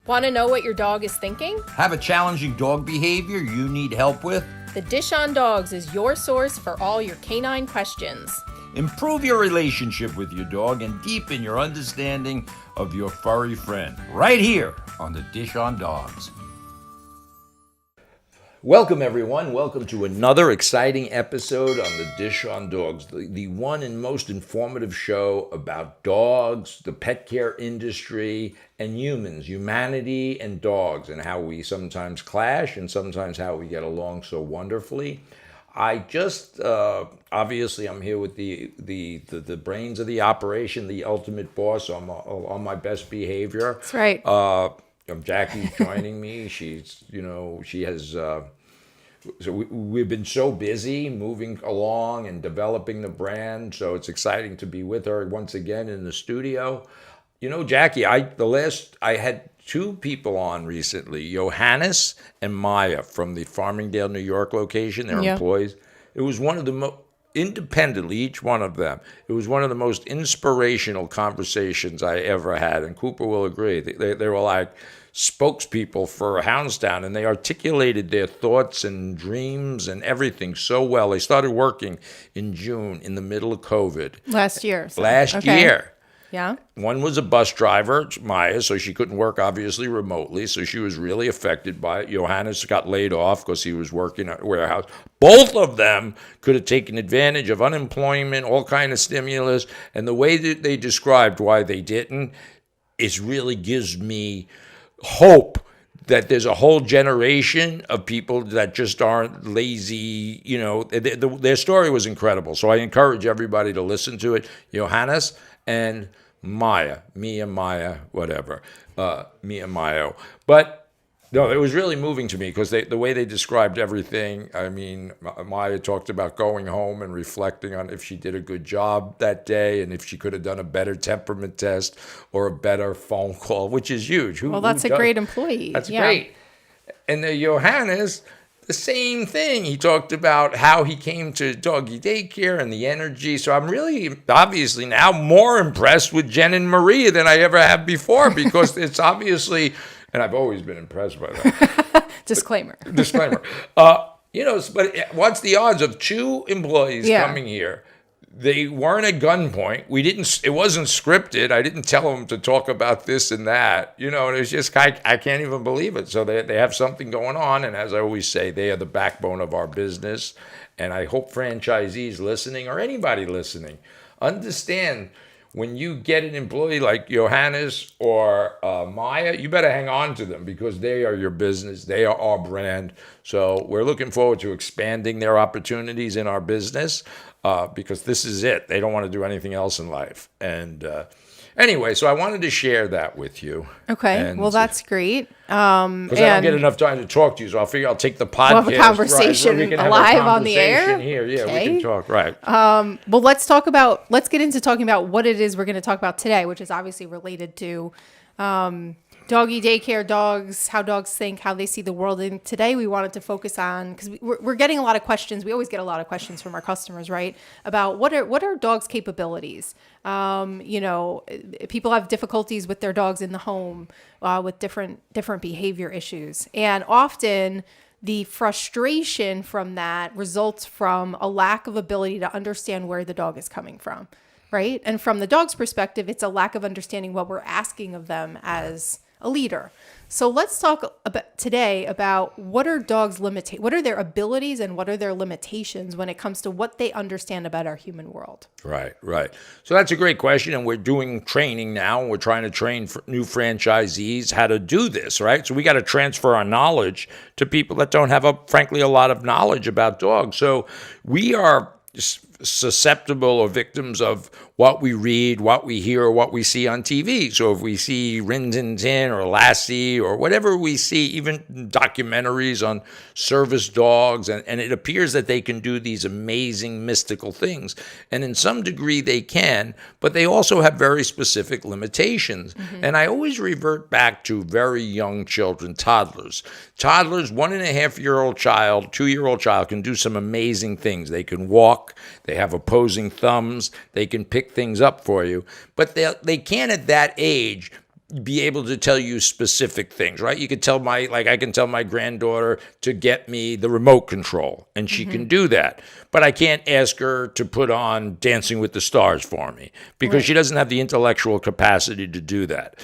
Want to know what your dog is thinking? Have a challenging dog behavior you need help with? The Dish on Dogs is your source for all your canine questions. Improve your relationship with your dog and deepen your understanding of your furry friend. Right here on the Dish on Dogs. Welcome, everyone. Welcome to another exciting episode on the Dish on Dogs, the one and most informative show about dogs, the pet care industry, and humans, humanity and dogs, and how we sometimes clash and sometimes how we get along so wonderfully. I just, obviously, I'm here with the brains of the operation, the ultimate boss. I'm on my best behavior. That's right. Jackie's joining me. She's, she has, so we've been so busy moving along and developing the brand. So it's exciting to be with her once again in the studio. Jackie, I had two people on recently, Johannes and Maya from the Farmingdale, New York location. They're employees. It was one of the independently, each one of them, it was one of the most inspirational conversations I ever had, and Cooper will agree. They were like spokespeople for Houndstown, and they articulated their thoughts and dreams and everything so well. They started working in June in the middle of COVID. Last year. Year. Yeah. One was a bus driver, Maya, so she couldn't work, obviously, remotely, so she was really affected by it. Johannes got laid off because he was working at a warehouse. Both of them could have taken advantage of unemployment, all kind of stimulus, and the way that they described why they didn't, it really gives me hope that there's a whole generation of people that just aren't lazy. Their story was incredible, so I encourage everybody to listen to it. Johannes and Maya, Mia, whatever, Mia Mayo. But no, it was really moving to me because the way they described everything. I mean, Maya talked about going home and reflecting on if she did a good job that day and if she could have done a better temperament test or a better phone call, which is huge. That's a great employee. That's great. And the Johannes, the same thing. He talked about how he came to doggy daycare and the energy. So I'm really, obviously, now more impressed with Jen and Maria than I ever have before because it's obviously, and I've always been impressed by that. Disclaimer. But what's the odds of two employees coming here? They weren't at gunpoint. It wasn't scripted. I didn't tell them to talk about this and that. And it was just, I can't even believe it. So they have something going on. And as I always say, they are the backbone of our business. And I hope franchisees listening or anybody listening understand when you get an employee like Johannes or Maya, you better hang on to them because they are your business. They are our brand. So we're looking forward to expanding their opportunities in our business. Because this is it. They don't want to do anything else in life. And anyway, so I wanted to share that with you. Okay. Well, that's great. Because I don't get enough time to talk to you, so I figure I'll take the podcast. We'll have a conversation live on the air. Here. Yeah, we can talk. Right. Well, let's get into talking about what it is we're going to talk about today, which is obviously related to doggy daycare, dogs, how dogs think, how they see the world. And today we wanted to focus on, because we're getting a lot of questions. We always get a lot of questions from our customers, right? About what are dogs' capabilities? People have difficulties with their dogs in the home, with different behavior issues. And often the frustration from that results from a lack of ability to understand where the dog is coming from, right? And from the dog's perspective, it's a lack of understanding what we're asking of them as a leader. So let's talk today about what are dogs' what are their abilities and what are their limitations when it comes to what they understand about our human world. Right. So that's a great question, and we're doing training now, and we're trying to train new franchisees how to do this, right? So we got to transfer our knowledge to people that don't have, frankly, a lot of knowledge about dogs. So we are susceptible or victims of what we read, what we hear, or what we see on TV. So if we see Rin Tin Tin or Lassie or whatever we see, even documentaries on service dogs, and it appears that they can do these amazing mystical things. And in some degree they can, but they also have very specific limitations. Mm-hmm. And I always revert back to very young children, toddlers. Toddlers, 1.5-year-old child, 2-year-old child can do some amazing things. They can walk, they have opposing thumbs, they can pick things up for you, but they can't at that age be able to tell you specific things, right? You could tell I can tell my granddaughter to get me the remote control, and she can do that. But I can't ask her to put on Dancing with the Stars for me because she doesn't have the intellectual capacity to do that.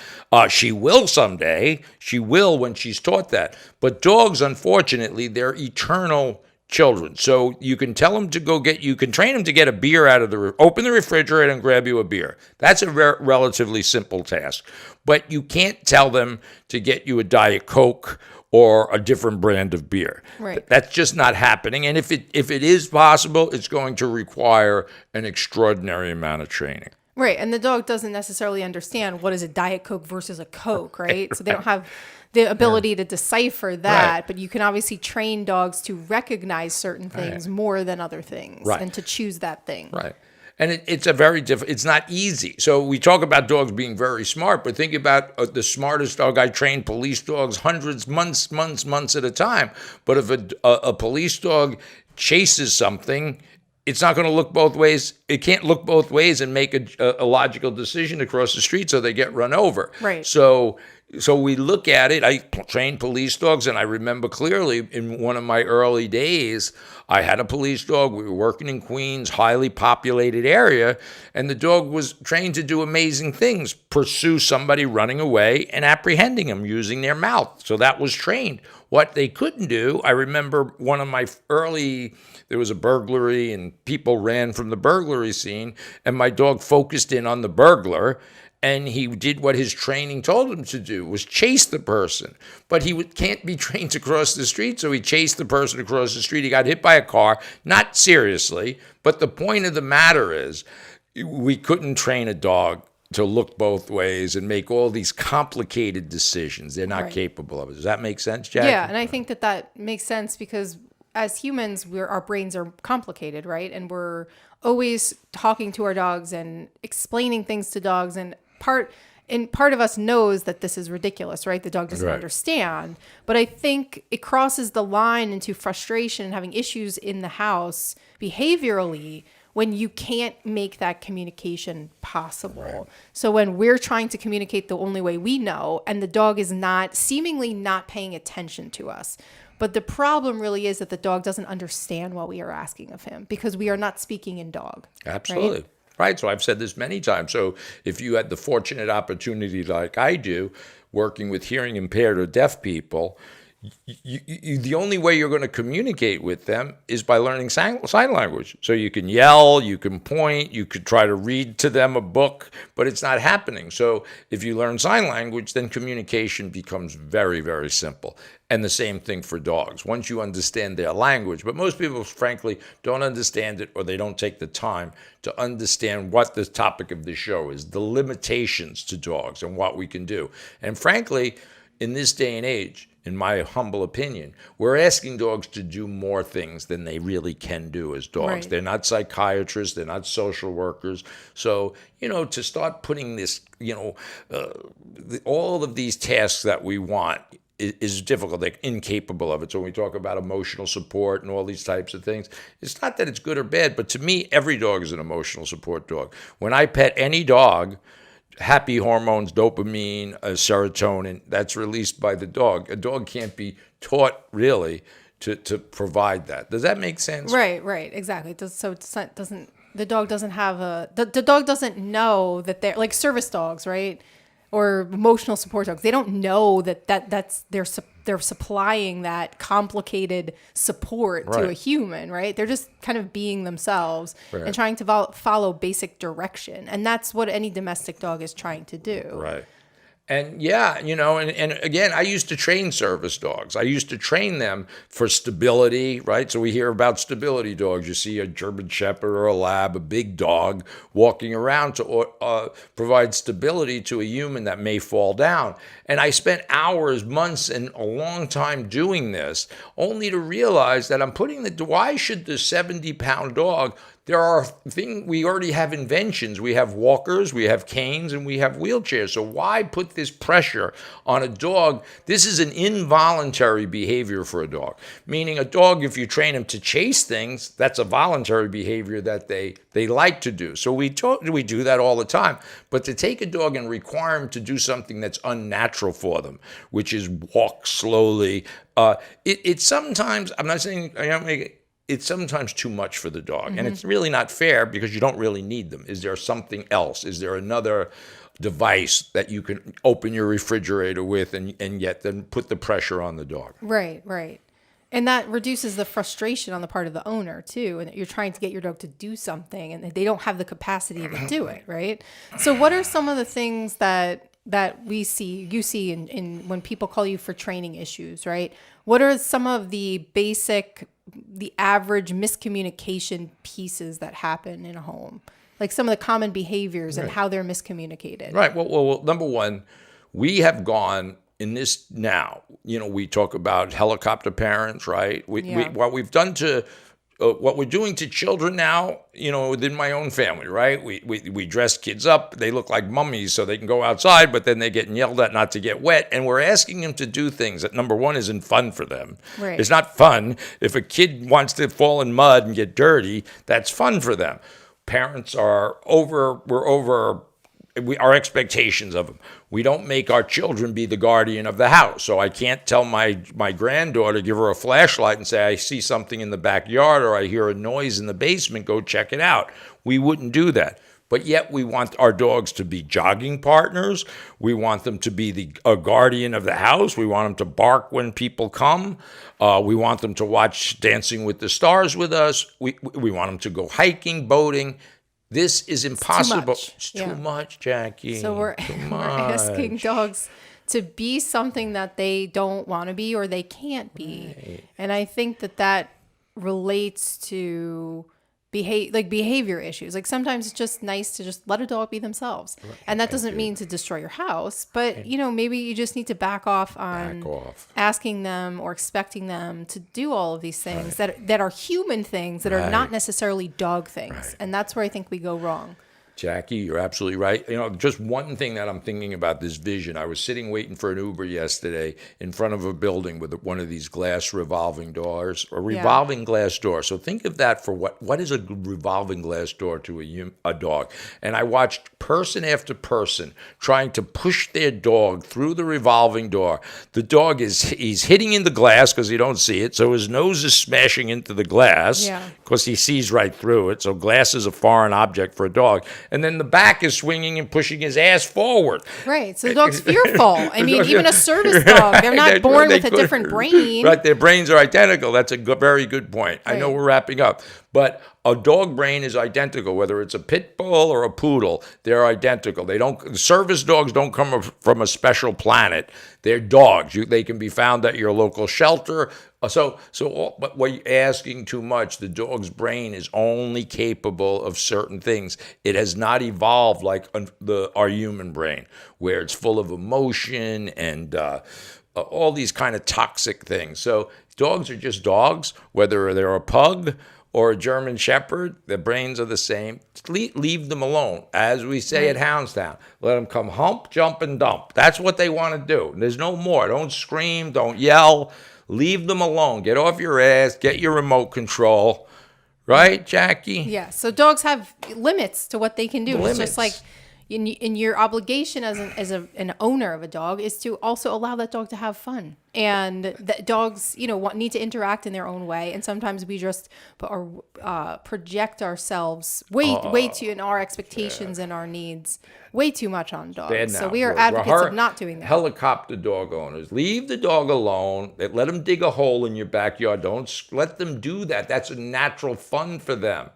She will someday. She will when she's taught that. But dogs, unfortunately, they're eternal children. So you can tell them to you can train them to get a beer out of open the refrigerator and grab you a beer. That's a relatively simple task. But you can't tell them to get you a Diet Coke or a different brand of beer. Right. That's just not happening. And if it is possible, it's going to require an extraordinary amount of training. Right. And the dog doesn't necessarily understand what is a Diet Coke versus a Coke, right? So they don't have the ability to decipher that, Right. but you can obviously train dogs to recognize certain things more than other things and to choose that thing. Right. And it's a very it's not easy. So we talk about dogs being very smart, but think about the smartest dog. I train police dogs hundreds, months at a time. But if a police dog chases something, it's not going to look both ways. It can't look both ways and make a logical decision across the street, so they get run over. Right. So we look at it. I trained police dogs, and I remember clearly in one of my early days, I had a police dog. We were working in Queens, highly populated area, and the dog was trained to do amazing things, pursue somebody running away and apprehending them using their mouth. So that was trained. What they couldn't do, I remember one of my there was a burglary and people ran from the burglary scene, and my dog focused in on the burglar. And he did what his training told him to do, was chase the person. But he can't be trained to cross the street, so he chased the person across the street. He got hit by a car, not seriously. But the point of the matter is, we couldn't train a dog to look both ways and make all these complicated decisions. They're not capable of it. Does that make sense, Jack? Yeah, and I think that makes sense because as humans, our brains are complicated, right? And we're always talking to our dogs and explaining things to dogs, and part of us knows that this is ridiculous, right? The dog doesn't understand. But I think it crosses the line into frustration and having issues in the house behaviorally when you can't make that communication possible. Right. So when we're trying to communicate the only way we know, and the dog is seemingly not paying attention to us. But the problem really is that the dog doesn't understand what we are asking of him because we are not speaking in dog. Absolutely. Right. So I've said this many times. So if you had the fortunate opportunity like I do, working with hearing impaired or deaf people, the only way you're going to communicate with them is by learning sign language. So you can yell, you can point, you could try to read to them a book, but it's not happening. So if you learn sign language, then communication becomes very, very simple. And the same thing for dogs. Once you understand their language, but most people, frankly, don't understand it, or they don't take the time to understand what the topic of the show is, the limitations to dogs and what we can do. And frankly, in this day and age, in my humble opinion, we're asking dogs to do more things than they really can do as dogs. Right. They're not psychiatrists. They're not social workers. So, to start putting this, all of these tasks that we want is difficult. They're incapable of it. So when we talk about emotional support and all these types of things, it's not that it's good or bad, but to me, every dog is an emotional support dog. When I pet any dog, happy hormones, dopamine, serotonin, that's released by the dog. A dog can't be taught really to provide that. Does that make sense? Right, exactly. The dog doesn't have the dog doesn't know that they're like service dogs, right? Or emotional support dogs. They don't know that's they're supplying that complicated support to a human, right? They're just kind of being themselves and trying to follow basic direction. And that's what any domestic dog is trying to do. Right. And and again, I used to train service dogs. I used to train them for stability, right? So we hear about stability dogs. You see a German Shepherd or a Lab, a big dog walking around to provide stability to a human that may fall down. And I spent hours, months, and a long time doing this, only to realize that I'm putting why should the 70-pound dog there are things, we already have inventions. We have walkers, we have canes, and we have wheelchairs. So why put this pressure on a dog? This is an involuntary behavior for a dog. Meaning a dog, if you train him to chase things, that's a voluntary behavior that they like to do. So we do that all the time. But to take a dog and require him to do something that's unnatural for them, which is walk slowly, it's sometimes, I'm not saying, it's sometimes too much for the dog. And it's really not fair because you don't really need them. Is there something else? Is there another device that you can open your refrigerator with and yet then put the pressure on the dog? Right, right. And that reduces the frustration on the part of the owner too. And you're trying to get your dog to do something and they don't have the capacity to do it, right? So what are some of the things that you see in when people call you for training issues, right? What are some of the average miscommunication pieces that happen in a home? Like some of the common behaviors and how they're miscommunicated. Right. Well, number one, we have gone in this now. We talk about helicopter parents, right? What we've done to what we're doing to children now, within my own family, right? We dress kids up. They look like mummies so they can go outside, but then they're getting yelled at not to get wet. And we're asking them to do things that, number one, isn't fun for them. Right. It's not fun. If a kid wants to fall in mud and get dirty, that's fun for them. Parents are our expectations of them. We don't make our children be the guardian of the house. So I can't tell my granddaughter, give her a flashlight and say, I see something in the backyard or I hear a noise in the basement, go check it out. We wouldn't do that. But yet we want our dogs to be jogging partners. We want them to be a guardian of the house. We want them to bark when people come. We want them to watch Dancing with the Stars with us. We want them to go hiking, boating. This is impossible. It's too much, Jackie. So we're asking dogs to be something that they don't want to be or they can't be. Right. And I think that relates to behavior issues. Like sometimes it's just nice to just let a dog be themselves. Right. And that doesn't mean to destroy your house, but maybe you just need to back off on asking them or expecting them to do all of these things that are human things that are not necessarily dog things. Right. And that's where I think we go wrong. Jackie, you're absolutely right. Just one thing that I'm thinking about this vision. I was sitting waiting for an Uber yesterday in front of a building with one of these glass revolving doors, a revolving glass door. So think of that for what is a revolving glass door to a dog. And I watched person after person trying to push their dog through the revolving door. The dog he's hitting in the glass because he don't see it. So his nose is smashing into the glass because he sees right through it. So glass is a foreign object for a dog. And then the back is swinging and pushing his ass forward. Right. So the dog's fearful. I mean, even a service dog, they're not born with a different brain. Right. Their brains are identical. That's a very good point. Right. I know we're wrapping up. But a dog brain is identical, whether it's a pit bull or a poodle. They're identical. Service dogs don't come from a special planet. They're dogs. They can be found at your local shelter. But what you're asking too much. The dog's brain is only capable of certain things. It has not evolved like our human brain, where it's full of emotion and all these kind of toxic things. So dogs are just dogs, whether they're a pug or a German Shepherd, their brains are the same. Leave them alone. As we say at Houndstown, let them come hump, jump, and dump. That's what they want to do. There's no more. Don't scream, don't yell. Leave them alone. Get off your ass, get your remote control. Right, Jackie? Yeah, so dogs have limits to what they can do. It's just like in your obligation as an owner of a dog is to also allow that dog to have fun. And that dogs, need to interact in their own way. And sometimes we just project ourselves way too in our expectations and our needs way too much on dogs. So we are advocates of not doing that. Helicopter dog owners, leave the dog alone. Let them dig a hole in your backyard. Don't let them do that. That's a natural fun for them.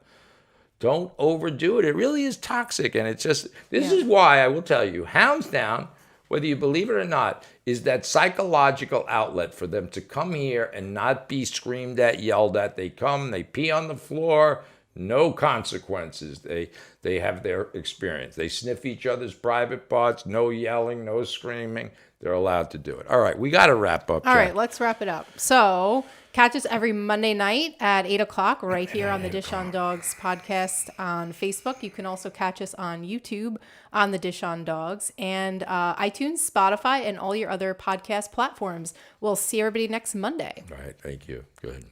Don't overdo it. It really is toxic. And this is why I will tell you, Houndstown, whether you believe it or not, is that psychological outlet for them to come here and not be screamed at, yelled at. They come, they pee on the floor, No consequences. They have their experience. They sniff each other's private parts. No yelling, no screaming. They're allowed to do it. All right, we got to wrap up. All Jack. right, let's wrap it up. So catch us every Monday night at 8 o'clock right here on the Dish on Dogs podcast on Facebook. You can also catch us on YouTube on the Dish on Dogs and iTunes, Spotify, and all your other podcast platforms. We'll see everybody next Monday. All right, thank you. Good.